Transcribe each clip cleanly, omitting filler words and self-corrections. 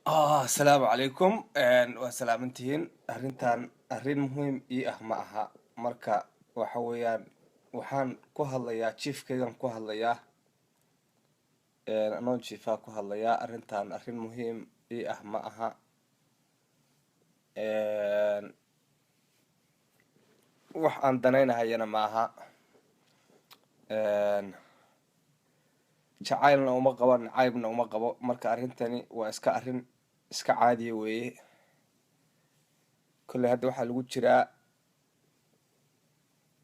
السلام عليكم وسلامتين arrintan arrin muhiim ii ah ma aha marka waxa weeyaan waxaan ku hadlayaa chiefkaygan ku hadlayaa anoo chiefaa ku hadlayaa arrintan arrin muhiim ii ah ma aha wax aan danaynahayana ma aha jacaylna uma qabo nacaybna uma qabo marka arrintani waa iska arrin iska caadiya weeye kolley hadda waxaa lagu jiraa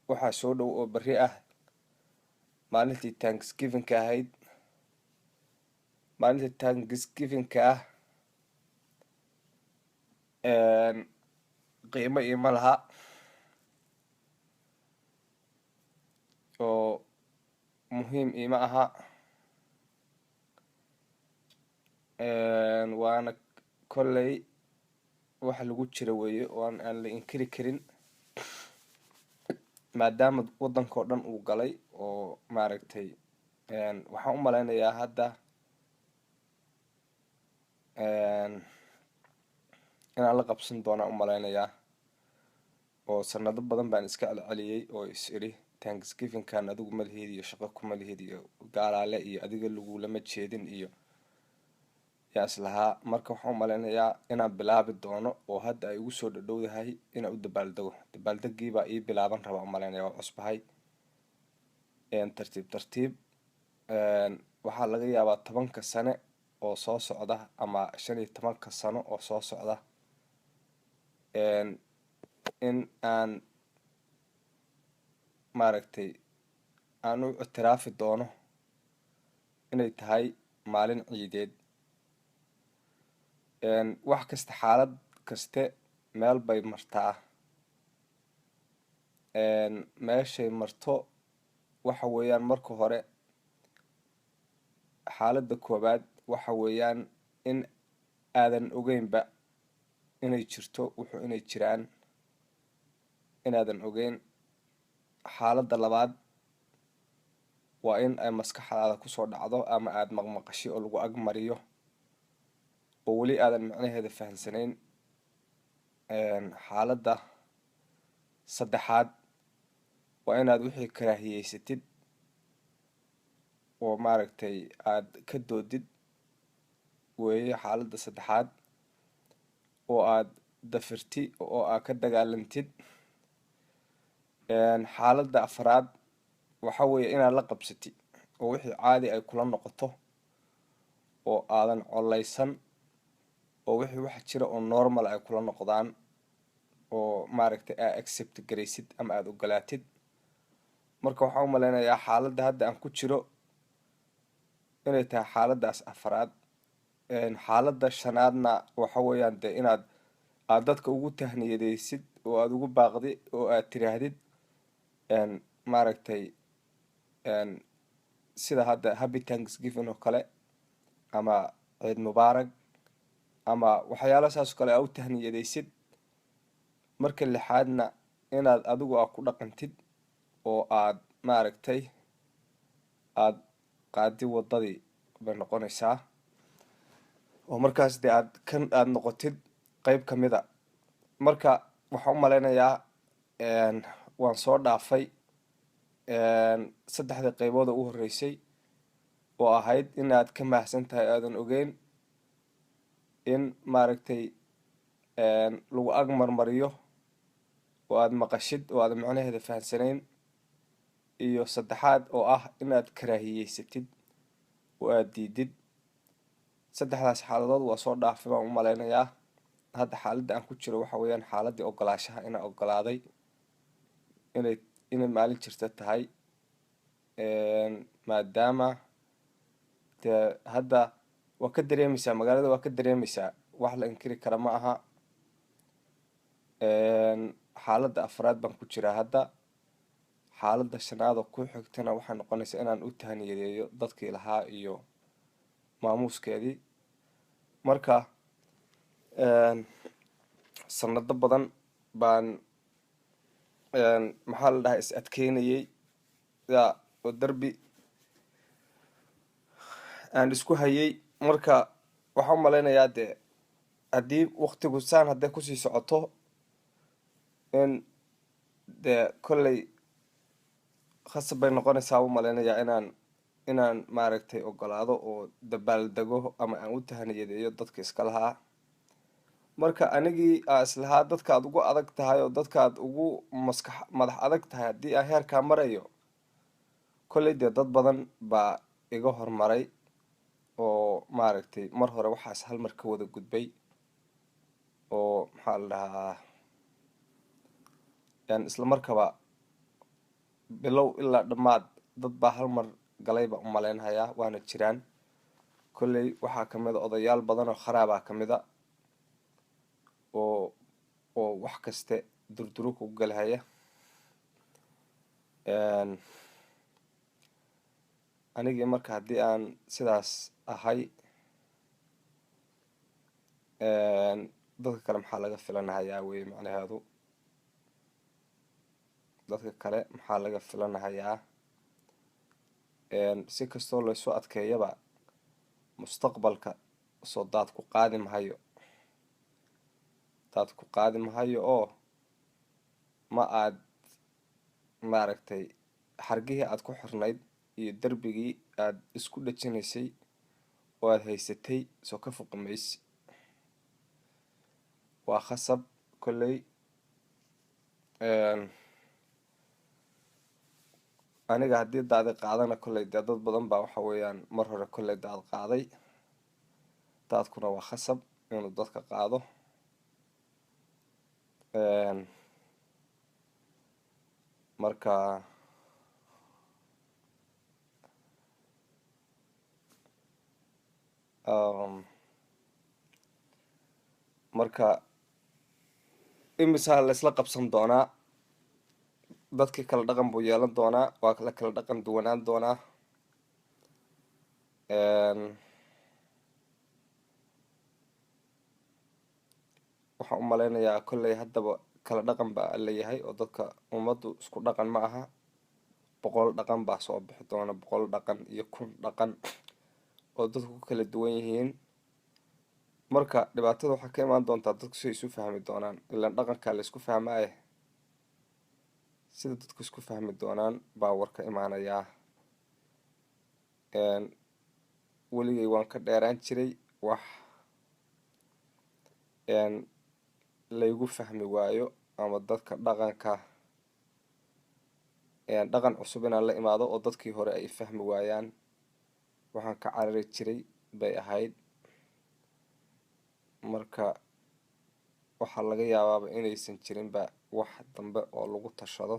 waxaa soo dhow oo berri ah maalintii Thanksgiving-ka ahayd maalintii Thanksgiving-ka ah qiimo iima laha oo muhiim iima aha waana kolley waxa lagu jira weeye oo aan la inkiri karin maadaama waddankao dhan uu galay oo maaragtay waxaan u malaynayaa hadda inaan la qabsan doonaan u malaynayaa oo sanado badan baan iska celceliyey oo is iri Thanksgiving-kan adigu malihid iyo shaqo ku malihid iyo gaalaale iyo adiga lagulama jeedin iyo yaa islahaa marka waxaan u malaynayaa inaan bilaabi doono oo hadda ay ugu soo dhadhowdahay inaan u dabaaldego dabaaldegiibaa ii bilaaban rabaa u malaynaya waa cusbahay tartiib tartiib waxaa laga yaabaa 10 sane oo soo socda ama 15 sano oo soo socda in aan maaragtay aan u ictiraafi doono inay tahay maalin ciideed wax kasta xaalad kaste meel bay martaa meeshay marto waxa weeyaan marka hore xaaladda koowaad waxa weeyaan in aadan ogeynba inay jirto wuxuu inay jiraan inaadan ogeyn xaaladda labaad waa in ay maskaxdaada kusoo dhacdo ama aad maqmaqashi oo lagu agmariyo oo weli aadan macnaheeda fahansanayn xaaladda saddexaad waa inaad wixii karaahiyeysatid oo maaragtay aad ka doodid weeye xaaladda saddexaad oo aad dafirti oo aad ka dagaalantid xaaladda afraad waxa weeye inaad la qabsatid oo wixii caadi ay kula noqoto oo aadan collaysan oo wixii wax jira oo normal ay kula noqdaan oo maaragtay aad accept garaysid ama aad ogolaatid marka waxaan u malaynayaa xaaladda hadda aan ku jiro inay tahay xaaladdaas afraad xaaladda shanaadna waxa weeyaan dee inaad dadka ugu tahniyadaysid oo aad ugu baaqdi oo aad tiraahdid maaragtay sida hadda happy Thanksgiving oo kale ama ciid mubaarag ama waxyaalo saas oo kale aad u tahniyadaysid marka lixaadna inaad adigu aad ku dhaqantid oo aad maaragtay aad qaadi waddadii bay noqonaysaa oo markaas dee aad noqotid qayb ka mid a marka waxaan u malaynayaa waan soo dhaafay saddexdii qaybood oo u horreysay oo ahayd inaad ka mahadsan tahay aadan ogeyn in maaragtay lagu ag marmariyo oo aad maqashid oo aad macnaheeda fahansanayn iyo saddexaad oo ah inaad karaahiyeysatid oo aad diidid saddexdaas xaaladood waa soo dhaafay baan u malaynayaa hadda xaaladda aan ku jiro waxa weeyaan xaaladdii ogolaashaha inaan ogolaaday inay maalin jirta tahay maadaama dee hadda waa ka dareemaysaa magaalada waa ka dareemaysaa wax la inkiri kara ma aha xaaladda afraad baan ku jiraa hadda xaaladda shanaad oo ku xigtana waxay noqonaysaa inaan u tahniyadeeyo dadkii lahaa iyo maamuuskeedii marka sanado badan baan maxaa la dhahaa is adkeynayay oo darbi aan isku hayay marka waxaan u malaynayaa dee haddii waqtigu saan hadday kusii socoto in dee kolley khasab bay noqonaysaa u malaynayaa inaan maaragtay ogolaado oo dabaaldego ama aan u tahaniyadeeyo dadka iska lahaa. marka anigii aa islahaa dadkaad ugu adag tahay oo dadkaad ugu madax adag tahay haddii aan heerkaa marayo, kolley dee dad badan baa iga hormaray oo maaragtay mar hore waxaas hal mar ka wada gudbay oo maxaa la dhahaa isla markaba bilow ilaa dhammaad dad baa hal mar galayba u malaynhayaa, waana jiraan. kolley waxaa kamid a odayaal badan oo kharaabaa kamid a oo wax kaste durduru ku galhaya. anigii marka haddii aan sidaas ahay, dadka kale maxaa laga filanahayaa wey macnaheedu. dadka kale maxaa laga filanahayaa? si kastoo laysu adkeeyaba mustaqbalka soo daad ku qaadi mahayo, daad ku qaadi mahayo oo ma aad maaragtay xargihii aad ku xirnayd iyo darbigii aad isku dhajinaysay oo aad haysatay soo ka foqi maysi. waa khasab kolley. aniga haddii daadi qaadana kolley dee dad badan baa waxa weeyaan mar hore kolley daad qaaday. daadkuna waa khasab inuu dadka qaado. marka marka imisaa laysla qabsan doonaa, dadkii kala dhaqan buu yeelan doonaa, waa la kala dhaqan duwanaan doonaa. waxaan u malaynayaa kolley haddaba kala dhaqan baa leeyahay oo dadka ummaddu isku dhaqan ma aha. 100 dhaqan baa soo bixi doona, 100 dhaqan iyo 1000 dhaqan oo dadku ku kala duwan yihiin. marka dhibaatada waxaa ka imaan doontaa dadku siday isu fahmi doonaan, ilaan dhaqankaa la isku fahmaaye sida dadku isku fahmi doonaan baa warka imaanayaa. weligay waan ka dheeraan jiray wax laygu fahmi waayo ama dadka dhaqanka dhaqan cusub inaan la imaado oo dadkii hore ay fahmi waayaan. waxaan ka carari jiray bay ahayd. marka waxaa laga yaabaaba inaysan jirinba wax dambe oo lagu tashado.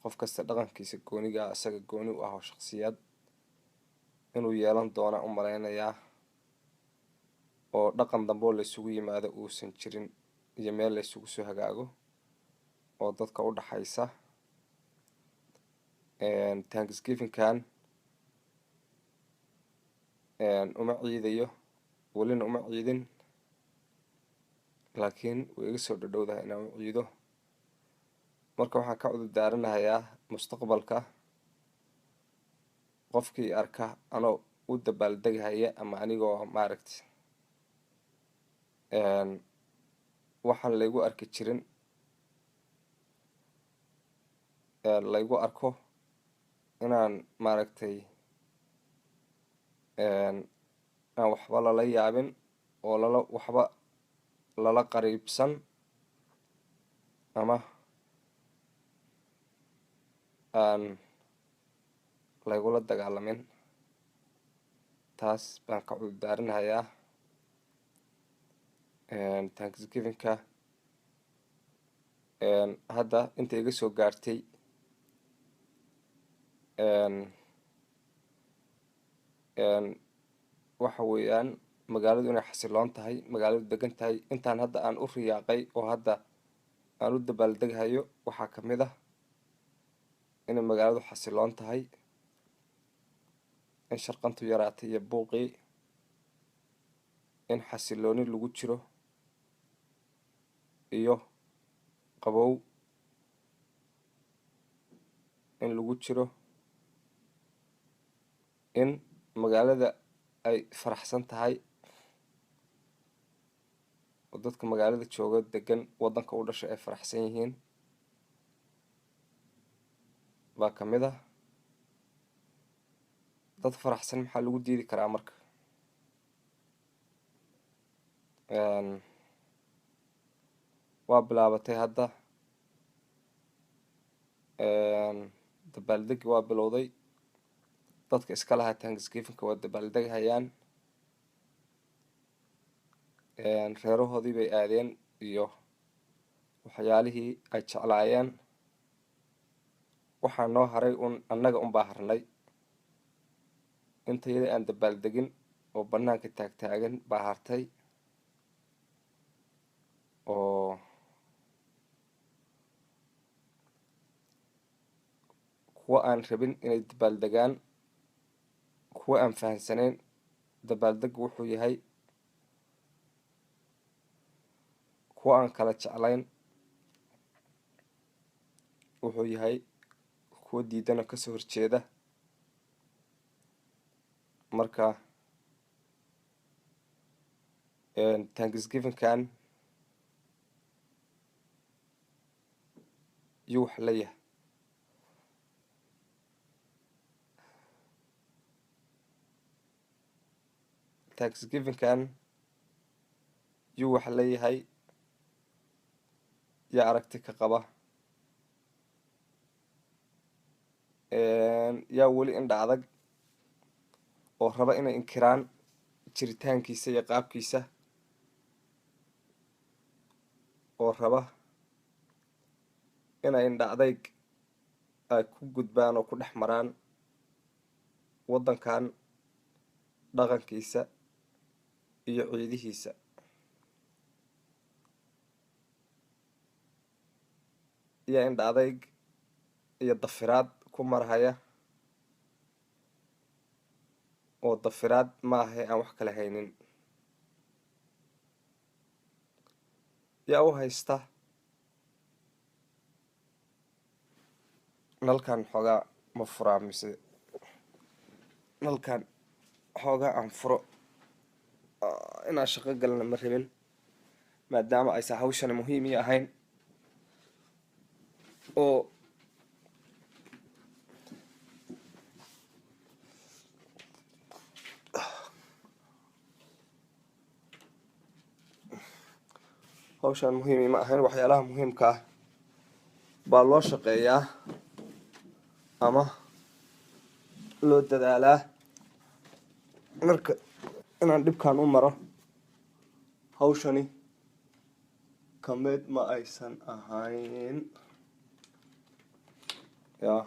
qof kasta dhaqankiisa goonigaa isaga gooni u ah oo shakhsiyad inuu yeelan doona u malaynayaa, oo dhaqan dambe oo laysugu yimaado uusan jirin iyo meel laysugu soo hagaago oo dadka u dhaxaysa. Thanksgiving-kan uma ciidayo, welina uma ciidin, laakiin way iga soo dhadhowdahay inaan u ciido. marka waxaan ka cudur daaranahayaa mustaqbalka qofkii arka anoo u dabaaldegahaya ama anigoo maaragtay waxaan laygu arki jirin laygu arko inaan maaragtay aan waxba lala yaabin oo waxba lala qariibsan ama aan laygula dagaalamin. taas baan ka cudur daaranahayaa. Thanksgiving-ka hadda inta iga soo gaartay waxa weeyaan magaaladu inay xasiloon tahay, magaaladu degan tahay. intaan hadda aan u riyaaqay oo hadda aan u dabaaldeghayo waxaa kamid ah inay magaaladu xasiloon tahay, in sharqantu yaraatay iyo buuqii, in xasilooni lagu jiro iyo qabow in lagu jiro, in magaalada ay faraxsan tahay, oo dadka magaalada jooga degan waddanka u dhashay ay faraxsan yihiin baa ka mid ah. dad faraxsan maxaa lagu diidi karaa marka? waa bilaabatay hadda, dabaaldegi waa bilowday. dadka iska lahaa Thanksgiving-ka waa dabaaldegahayaan. reerahoodii bay aadeen iyo waxyaalihii ay jeclaayeen. waxaa noo haray annaga unbaa harnay. intayada aan dabaaldegin oo bannaanka taagtaagan baa hartay, oo kuwa aan rabin inay dabaaldegaan, kuwa aan fahansaneyn dabaaldegu wuxuu yahay, kuwa aan kala jeclayn wuxuu yahay, kuwa diidana kasoo horjeeda. marka Thanksgiving-kan yuu wax la yahay. Thanksgiving-kan yuu wax la yahay. yaa aragti ka qaba. yaa weli indha adag oo raba inay inkiraan jiritaankiisa iyo qaabkiisa, oo raba inay indha adayg ay ku gudbaan oo ku dhex maraan waddankan dhaqankiisa iyo ciidihiisa. iyo indha adayg iyo dafiraad ku marhaya, oo dafiraad maaha aan wax kala haynin. yaa u haysta nalkan xoogaa ma furaa, mise nalkan xoogaa aan furo inaan shaqo galana ma rabin, maadaama aysan hawshani muhiim ii ahayn. oo hawshan muhiim ima ahayn. waxyaalaha muhiimka ah baa loo shaqeeyaa ama loo dadaalaa. marka inaan dhibkan u maro hawshani kamid ma aysan ahayn. yaa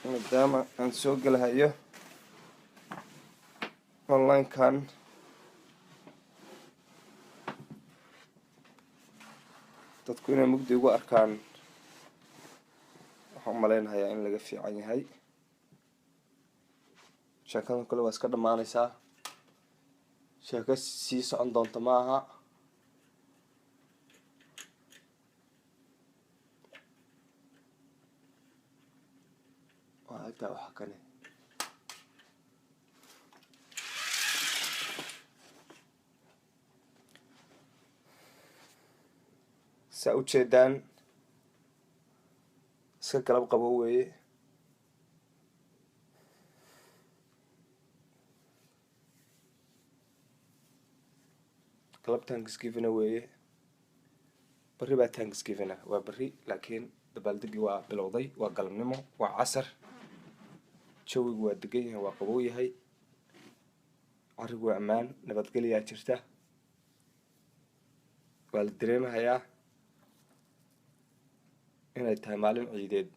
maadaama aan soo gelahayo online-kan, dadku inay mugdi ugu arkaan waxaan u malaynayaa in laga fiican yahay. sheekadan kale waa iska dhammaanaysaa. sheeko sii socon doonta ma aha. taa waxa kale saa u jeedaan iska galab qabo weeye. galab Thanksgiving weeye. berri baa Thanksgiving waa berri, laakiin dabaaldegi waa bilowday. waa galabnimo, waa casar. jawigu waa degan yahay, waa qabow yahay. carigu waa ammaan, nabadgelyaa jirta. waa la dareemahayaa inay tahay maalin ciideed.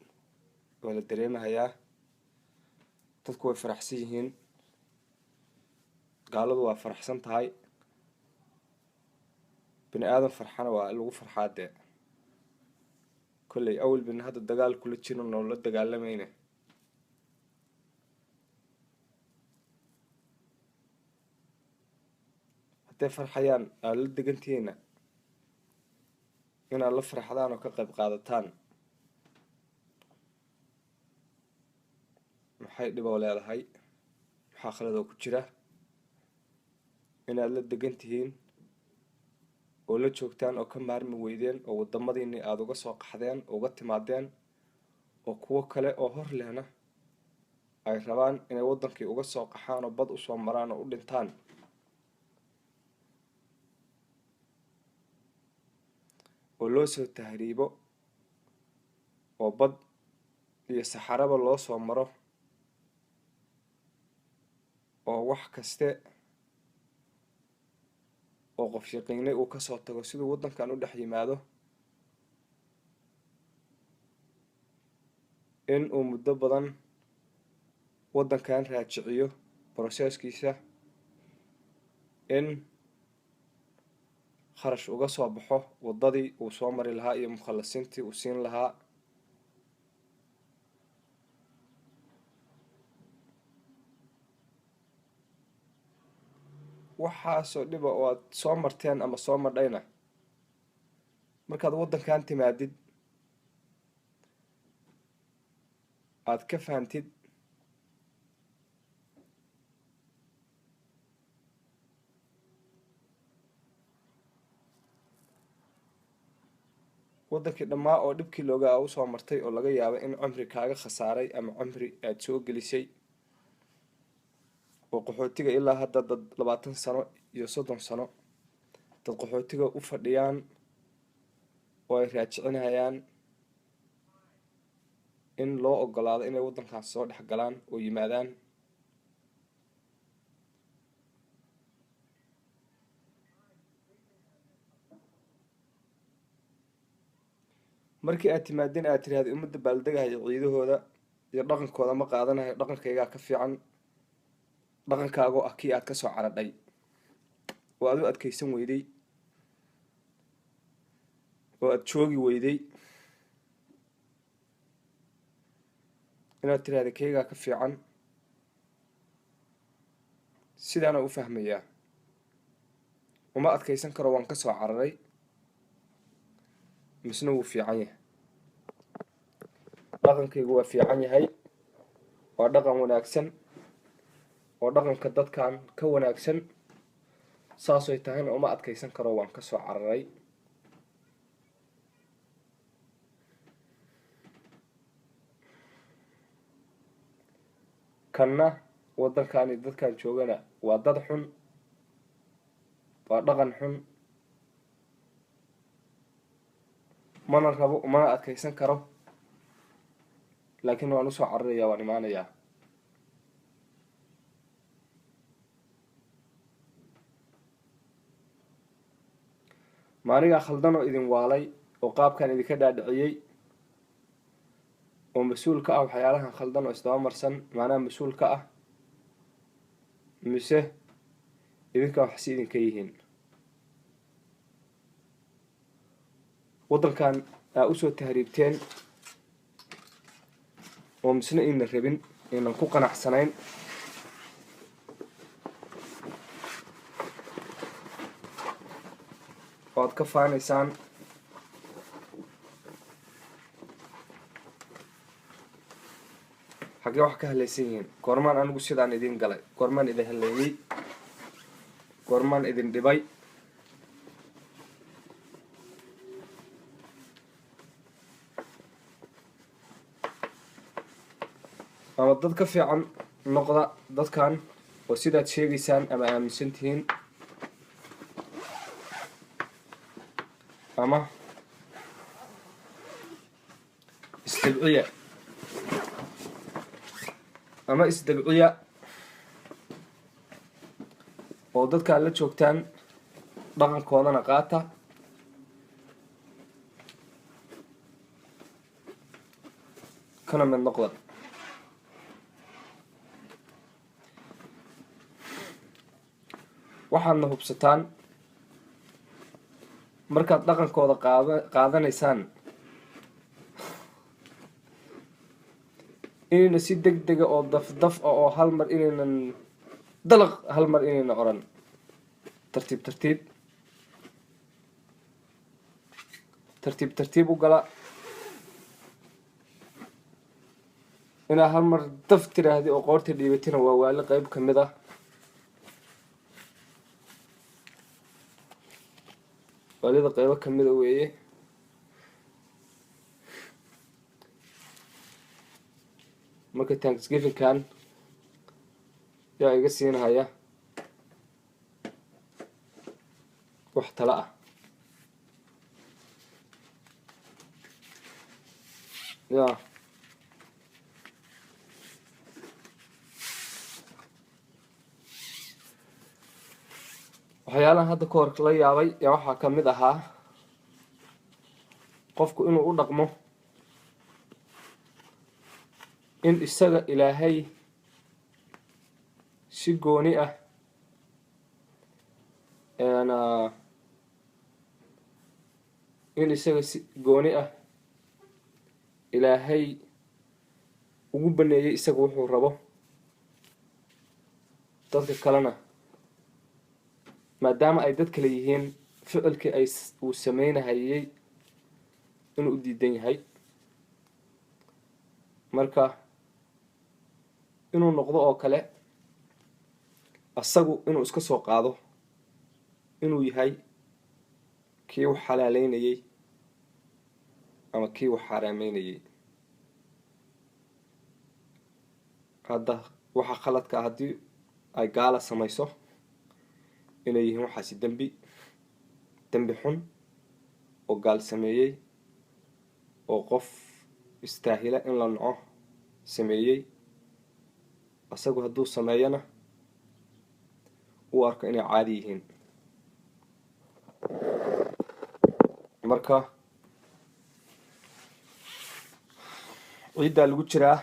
waa la dareemahayaa dadku way faraxsan yihiin. gaaladu waa faraxsan tahay. bini aadan farxana waa lagu farxaadee. kolley awal bina hadda dagaal kula jiro noola dagaalamayna. hadday farxayaan aad la degantihiina inaad la farxdaan oo ka qayb qaadataan maxay dhib oo leedahay, maxaa khaladoo ku jira inaad la degan tihiin oo la joogtaan oo ka maarmi weydeen oo wadamadiinni aada uga soo qaxdeen uga timaadeen oo kuwo kale oo hor lehna ay rabaan inay waddankii uga soo qaxaan oo bad usoo maraan oo u dhintaan oo loo soo tahriibo oo bad iyo saxaraba loo soo maro oo wax kaste oo qof yaqiinay uu kasoo tago siduu waddankan u dhex yimaado in uu muddo badan waddankan raajiciyo broseskiisa in kharash uga soo baxo waddadii uu soo mari lahaa iyo mukhallasiintii uu siin lahaa waxaasoo dhiba oo aad soo marteen ama soo madhayna markaad waddankan timaadid aad ka fahantid waddankii dhammaa oo dhibkii loogaa usoo martay oo laga yaabo in cumri kaaga khasaaray ama cumri aad soo gelisay oo qaxootiga ilaa hadda dad 20 sano iyo 30 sano dad qaxootiga u fadhiyaan oo ay raajicinayaan in loo ogolaado inay waddankaas soo dhex galaan oo yimaadaan markii aad timaadeen aad tiraahdo ummadda baaldegahayo ciidahooda iyo dhaqankooda ma qaadanayo dhaqankaygaa ka fiican dhaqankaagoo ah kii aad ka soo caradhay oo aad u adkaysan weyday oo aad joogi weyday inaad tiraahdo kaygaa ka fiican sidaana u fahmayaa uma adkaysan karo waan ka soo cararay misna wuu fiican yahay dhaqankaygu waa fiican yahay waa dhaqan wanaagsan oo dhaqanka dadkan ka wanaagsan saasay tahayna uma adkaysan karo waan ka soo cararay kanna waddankani dadkan joogana waa dad xun waa dhaqan xun mana rabo mana adkaysan karo laakiin waan usoo cararayaa waan imaanayaa maanigaa khaldan oo idin waalay oo qaabkan idinka dhaadhiciyey oo mas-uul ka ah waxyaalahan khaldan oo isdaba marsan maanaha mas-uul ka ah mise idinkan waxsi idinka yihiin waddankan aa usoo tahriibteen oo misna inan rabin inan ku qanacsanayn oo aad ka faanaysaan xaggee wax ka halaysan yihiin goormaan anigu sidaan idin galay goormaan idin haleeyey goormaan idin dhibay ama dad ka fiican noqda dadkan oo sidaad sheegaysaan ama aaminsan tihiin ama isdabciya oo dadkaad la joogtaan dhaqankoodana qaata kana mid noqda waxaadna hubsataan markaad dhaqankooda qaadanaysaan inayna si deg dega oo daf ah oo hal mar inaynan dalaq hal mar inayna oran tartiib u gala inaa hal mar daf tiraahdi oo qoorta dhiibatina waa waali qayb ka mid ah. waalida qaybo ka mid a weeye. marka Thanksgiving-kan yaa iga siinahaya wax tala ah. yaa waxyaalahan hadda ka hor la yaabay yaa waxaa ka mid ahaa qofku inuu u dhaqmo in isaga ilaahay si gooni ah in isaga si gooni ah ilaahay ugu baneeyay isaga wuxuu rabo, dadka kalena maadaama ay dad kale yihiin ficilkii uu sameynahayay inuu u diidan yahay. marka inuu noqdo oo kale asagu inuu iska soo qaado inuu yahay kii wax xalaaleynayay ama kii wax xaraameynayay. hadda waxa khaladka ah haddii ay gaala samayso inay yihiin waxaasi dembi xun oo gaal sameeyey oo qof istaahila in la naco sameeyey. asagu hadduu sameeyana uu arko inay caadi yihiin. marka ciiddaa lagu jiraa,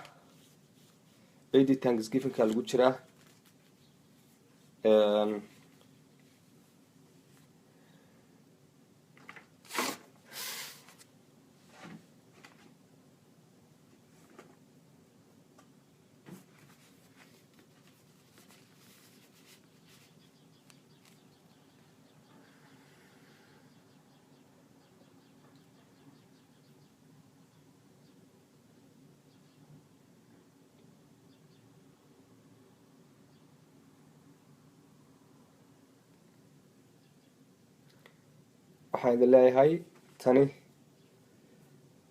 ciiddii Thanksgiving-ka lagu jiraa. waxaan idin leeyahay tani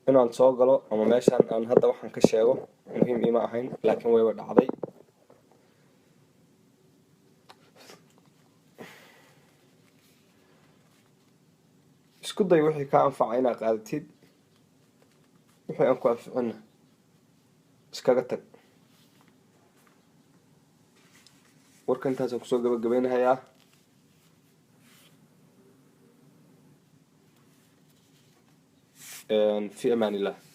inaan soo galo ama meeshaan aan hadda waxaan ka sheego muhiim ima ahayn, laakiin wayba dhacday. isku day wixii ka anfaca inaad qaadatid, wixii aan ku anficina iskaga tag. warka intaasaan kusoo gabagabeynahayaa. في أمان الله.